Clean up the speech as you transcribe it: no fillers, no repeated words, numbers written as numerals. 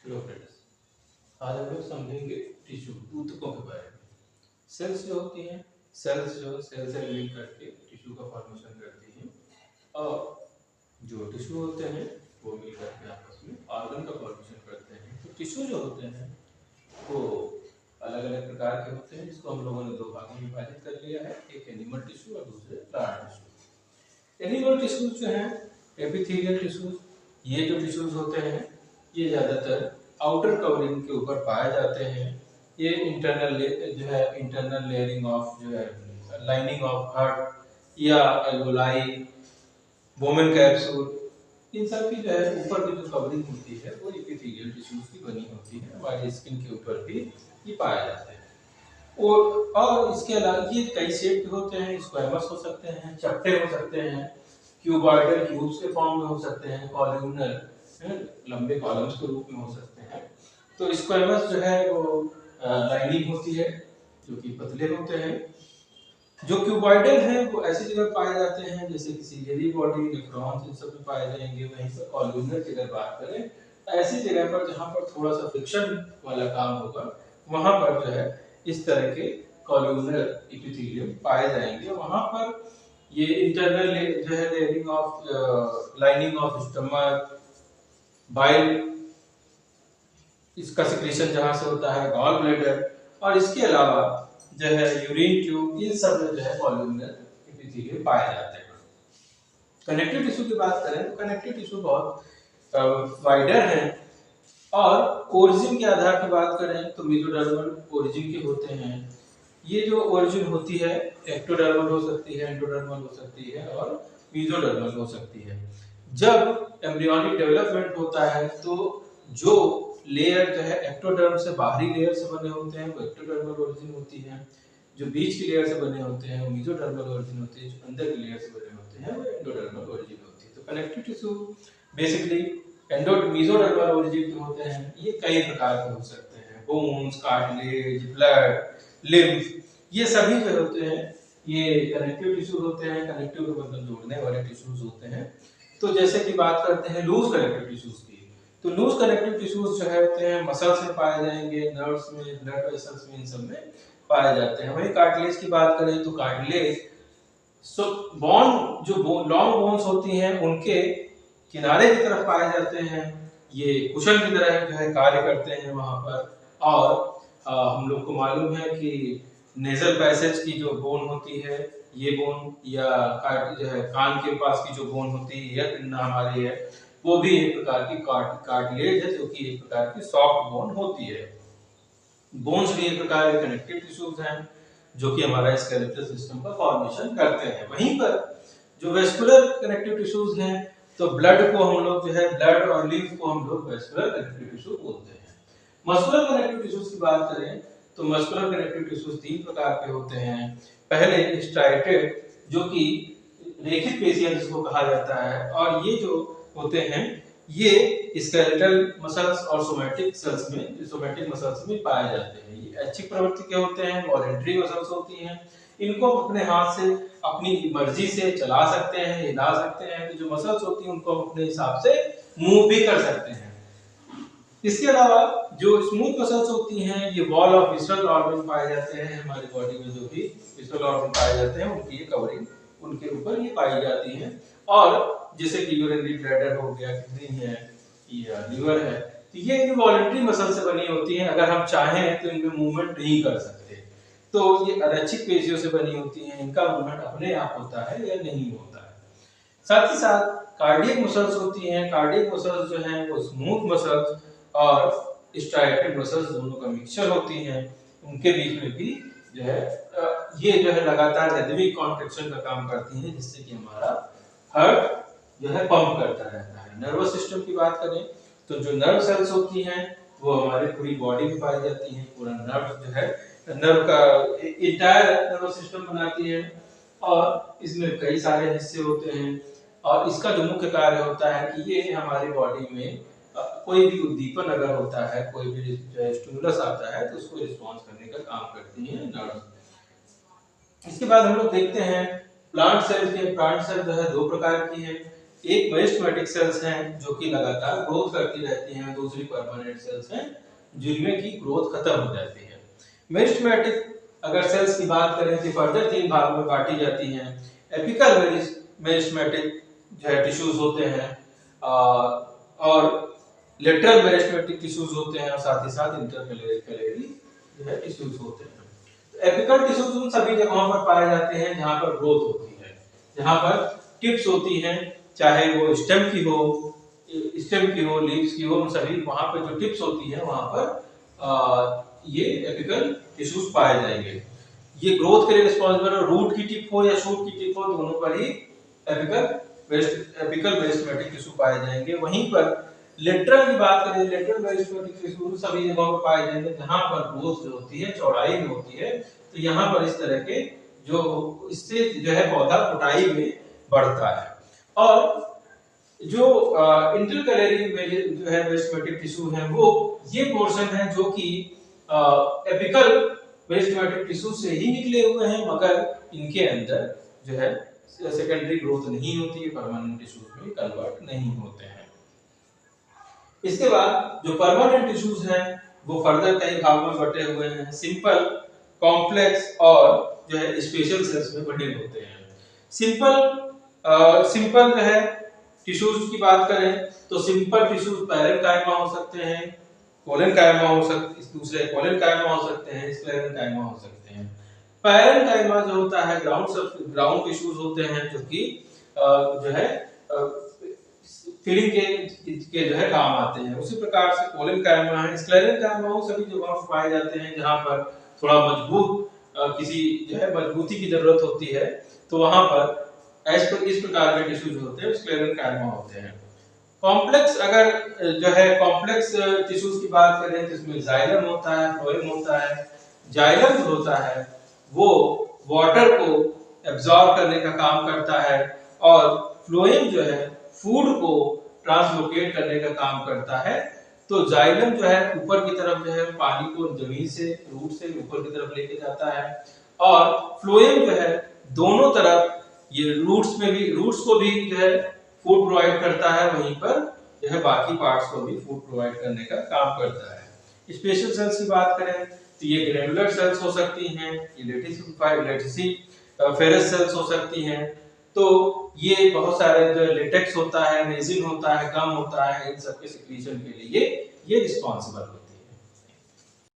Hello friends, आज हम लोग समझेंगे टिश्यू ऊतकों के बारे में। सेल्स जो होती हैं, सेल्स जो सेल से लिंक करके टिश्यू का फॉर्मेशन करती हैं और जो टिश्यू होते हैं वो मिल करके आपस में ऑर्गन का फॉर्मेशन करते हैं। तो टिश्यू जो होते हैं वो अलग अलग प्रकार के होते हैं, जिसको हम लोगों ने दो भागों में विभाजित कर लिया है, एक एनिमल टिश्यू और दूसरे प्लांट टिश्यू। एनिमल टिश्यूज जो हैं एपिथेलियल टिश्यूज, ये जो टिश्यूज होते हैं ये ज़्यादातर आउटर कवरिंग के ऊपर पाए जाते हैं। ये जो है इंटरनल लेयरिंग ऑफ जो है लाइनिंग ऑफ हार्ट या एल्वोलाई, वोमेन कैप्सूल, इन सब की जो है ऊपर की जो कवरिंग होती है वो एपिथेलियल टिश्यूज की बनी होती है। हमारी स्किन के ऊपर भी ये पाए जाते हैं। और इसके अलावा ये कई शेप के होते हैं, स्क्वायमस हो सकते हैं, चपटे हो सकते हैं, क्यूबॉइडल क्यूब्स के फॉर्म में हो सकते हैं, कॉलम्नर लंबे कॉलम्स के रूप में हो सकते हैं। तो स्क्वायमस जो है वो लाइनिंग होती है जो कि पतले होते हैं। जो क्यूबॉइडल हैं वो ऐसी जगह पाए जाते हैं जैसे कि सिलियरी बॉडी, नेफ्रॉन्स, इन सब में पाए जाएंगे। वहीं पर कॉलम्नर की अगर बात करें ऐसी जगह पर जहां पर थोड़ा सा फ्रिक्शन वाला काम होगा वहां पर जो है इस तरह के कॉलम्नर एपिथेलियम पाए जाएंगे। वहां पर ये इंटरनल जो है layering of lining of stomach, bile, इसका सिक्रेशन जहां से होता है, गॉल ब्लैडर, और इसके अलावा जो है यूरिन ट्यूब, इन सब में जो है कॉलम्नर एपिथेलियम पाए जाते हैं। कनेक्टिव टिश्यू की बात करें तो कनेक्टिव टिश्यू बहुत वाइडर है और ओरिजिन के आधार पर बात करें तो मेसोडर्मल ओरिजिन के होते हैं। ये जो ओरिजिन होती है एक्टोडर्मल हो सकती है, एंडोडर्मल हो सकती है और मेसोडर्मल हो सकती है। जब एम्ब्रियोनिक डेवलपमेंट होता है तो जो लेयर जो है एक्टोडर्म से बाहरी लेयर से बने होते हैं वो एक्टोडर्मल ओरिजिन होती है, जो बीच की लेयर से बने होते हैं वो मेसोडर्मल ओरिजिन होती है, जो अंदर की लेयर से बने होते हैं वो एंडोडर्मल ओरिजिन होती है। तो connective tissue basically mesodermal origin के होते हैं। ये कई प्रकार के हो सकते हैं, बोन्स, कार्टिलेज, ब्लड, लिम्फ, ये सभी जो होते हैं ये कनेक्टिव टिश्यू होते हैं। कनेक्टिव का मतलब जोड़ने वाले टिश्यूज होते हैं। तो जैसे कि बात करते हैं लूज कनेक्टिव टिश्यूज की, तो लूज कनेक्टिव टिश्यूज जो है होते हैं मसल्स में पाए जाएंगे, नर्व्स में, ब्लड वेसल्स में, इन सब में पाए जाते हैं। वहीं कार्टिलेज की बात करें तो कार्टिलेज बोन जो लॉन्ग बोन्स होती हैं उनके किनारे की तरफ पाए जाते हैं। ये कुशन की तरह जो है कार्य करते हैं वहां पर। और हम लोग को मालूम है कि नेजल पैसेज की जो बोन होती है, ये बोन या जो है कान के पास की जो बोन होती है, ईयर पिंडा हमारी है, वो भी एक प्रकार की कार्टिलेज है जो कि एक प्रकार की सॉफ्ट बोन होती है। बोन्स भी एक प्रकार के कनेक्टिव टिश्यूज हैं जो कि हमारा स्केलेटल सिस्टम का फॉर्मेशन करते हैं। वहीं पर जो वेस्कुलर कनेक्टिव टिश्यूज हैं तो ब्लड को हम लोग जो है ब्लड और लिम्फ को हम लोग वेस्कुलर कनेक्टिव टिश्यू बोलते हैं। मस्कुलर कनेक्टिव टिश्यूज की बात करें तो मस्कुलर कनेक्टिव टिश्यूज तीन प्रकार के होते हैं। पहले स्ट्राइटेड जो कि रेखित पेशियां जिसको कहा जाता है, और ये जो होते हैं ये स्केलेटल मसल्स और सोमैटिक सेल्स में, सोमैटिक मसल्स में पाए जाते हैं। ये ऐच्छिक प्रवृत्ति के होते हैं, वॉलंटरी मसल्स होती हैं। इनको अपने हाथ से अपनी मर्जी से चला सकते हैं, हिला सकते हैं। तो जो मसल्स होती हैं उनको हम अपने हिसाब से मूव भी कर सकते हैं। इसके अलावा जो स्मूथ मसल्स होती हैं ये वॉल ऑफ विसरल ऑर्गन पाए जाते हैं। हमारी बॉडी में जो भी विसरल ऑर्गन पाए जाते हैं उनकी कवरिंग उनके ऊपर ये पाई जाती है। और जैसे कि यूरिनरी ब्लैडर हो गया, किडनी है या लिवर है, तो ये इनवॉलंटरी मसल से बनी होती हैं। अगर हम चाहें तो इनमें मूवमेंट नहीं कर सकते। तो ये अनैच्छिक पेशियों से बनी होती हैं, इनका मूवमेंट अपने आप होता है या नहीं होता है। साथ ही साथ कार्डियक मसल्स होती हैं। कार्डियक मसल्स जो हैं वो स्मूथ मसल्स और स्ट्राइटेड मसल्स दोनों का मिक्सचर होती हैं। उनके बीच में भी जो है ये जो है लगातार रिदमिक कॉन्ट्रैक्शन का काम करती हैं, जिससे कि हमारा हार्ट जो है पंप करता रहता है। नर्वस सिस्टम की बात करें तो जो नर्व सेल्स होती हैं वो हमारे पूरी बॉडी में पाई जाती हैं। पूरा नर्व जो है नर्व का इंटायर नर्वस सिस्टम बनाती है और इसमें कई सारे हिस्से होते हैं। और इसका जो मुख्य कार्य होता है कि ये हमारी बॉडी में कोई भी उद्दीपन अगर होता है, कोई भी स्टिमुलस आता है तो उसको रिस्पॉन्स करने का काम करती हैं नर्व। इसके बाद हम लोग देखते हैं प्लांट सेल के। प्लांट सेल जो है दो प्रकार की है। एक मेरिस्टेमेटिक सेल्स हैं जो कि लगातार ग्रोथ करती रहती हैं, दूसरी परमानेंट सेल्स हैं जिनमें की ग्रोथ खत्म हो जाती है। मेरिस्टेमेटिक अगर सेल्स की बात करें तो फर्दर 3 भागों में बांटी जाती हैं। एपिकल मेरिस्टेमेटिक जो है टिश्यूज होते हैं और लेटरल मेरिस्टेमेटिक टिश्यूज होते हैं और साथ ही साथ इंटरकैलेरी जो है टिश्यूज होते हैं। तो एपिकल टिश्यूज उन सभी जगहों पर पाए जाते हैं जहां पर ग्रोथ होती है, जहां पर टिप्स होती हैं, चाहे वो स्टेम की हो, लीव्स की हो, उन सभी वहां पर जो टिप्स होती है वहां पर ये एपिकल टिश्यूज पाए जाएंगे। ये ग्रोथ के लिए रिस्पांसिबल है, रूट की टिप हो या शूट की टिप हो, दोनों पर ही एपिकल मेरिस्टेमेटिक टिश्यू पाए जाएंगे। वहीं पर लेटरल की बात करें, लेटरल मेरिस्टेमेटिक टिश्यू सभी जगहों पर पाए जाएंगे जहां पर ग्रोथ जो होती है चौड़ाई में होती है। तो यहाँ पर इस तरह के जो इससे जो है पौधा मोटाई में बढ़ता है। और जो इंटरकैलेरी में जो है मेरिस्टेमेटिक टिश्यू है वो ये पोर्शन है जो कि एपिकल मेरिस्टेमेटिक टिश्यू से ही निकले हुए हैं, मगर इनके अंदर जो है सेकेंडरी ग्रोथ नहीं होती है, परमानेंट टिश्यूज में कन्वर्ट नहीं होते हैं। इसके बाद जो परमानेंट टिश्यूज हैं वो फर्दर कई भागों में बटे हुए हैं, सिंपल, कॉम्प्लेक्स और जो है स्पेशल सेल्स में बटे होते हैं। सिंपल जो है टिश्यूज की बात करें तो सिंपल टिश्यूज पैरेन्काइमा हो सकते हैं, कोलेनकाइमा हो सकते, दूसरे कोलेनकाइमा हो सकते हैं, स्क्लेरेनकाइमा हो सकते हैं। पैरेन्काइमा जो होता है ग्राउंड टिश्यूज होते हैं जो कि जो है फीलिंग के जो है काम आते हैं। उसी प्रकार से कोलेनकाइमा है, स्क्लेरेनकाइमा वो सभी जगहों पर पाए जाते हैं जहां पर थोड़ा मजबूत किसी जो है मजबूती की जरूरत होती है, तो वहां पर इस प्रकार के टिश्यू जो होते हैं स्क्लेरेनकाइमा होते हैं। कॉम्प्लेक्स अगर जो है कॉम्प्लेक्स टिश्यूज की बात करें तो इसमें जाइलम होता है, फ्लोएम होता है। जाइलम जो होता है वो वाटर को एब्जॉर्ब करने का काम करता है और फ्लोएम जो है फूड को ट्रांसलोकेट करने का काम करता है। तो जाइलम जो है ऊपर की तरफ जो है पानी को जमीन से रूट से ऊपर की तरफ लेके जाता है और फ्लोएम जो है दोनों तरफ ये रूट्स को भी जो है फूड प्रोवाइड करता है, वहीं पर जो है बाकी पार्ट्स को भी फूड प्रोवाइड करने का काम करता है। स्पेशल सेल्स की बात करें तो ये ग्रैनुलर सेल्स हो सकती हैं, ये लेटिसिफेरस सेल्स हो सकती हैं। तो ये बहुत सारे जो लेटेक्स होता है, रेजिन होता है, गम होता है, इन सब के सिक्रीशन के लिए ये रिस्पांसिबल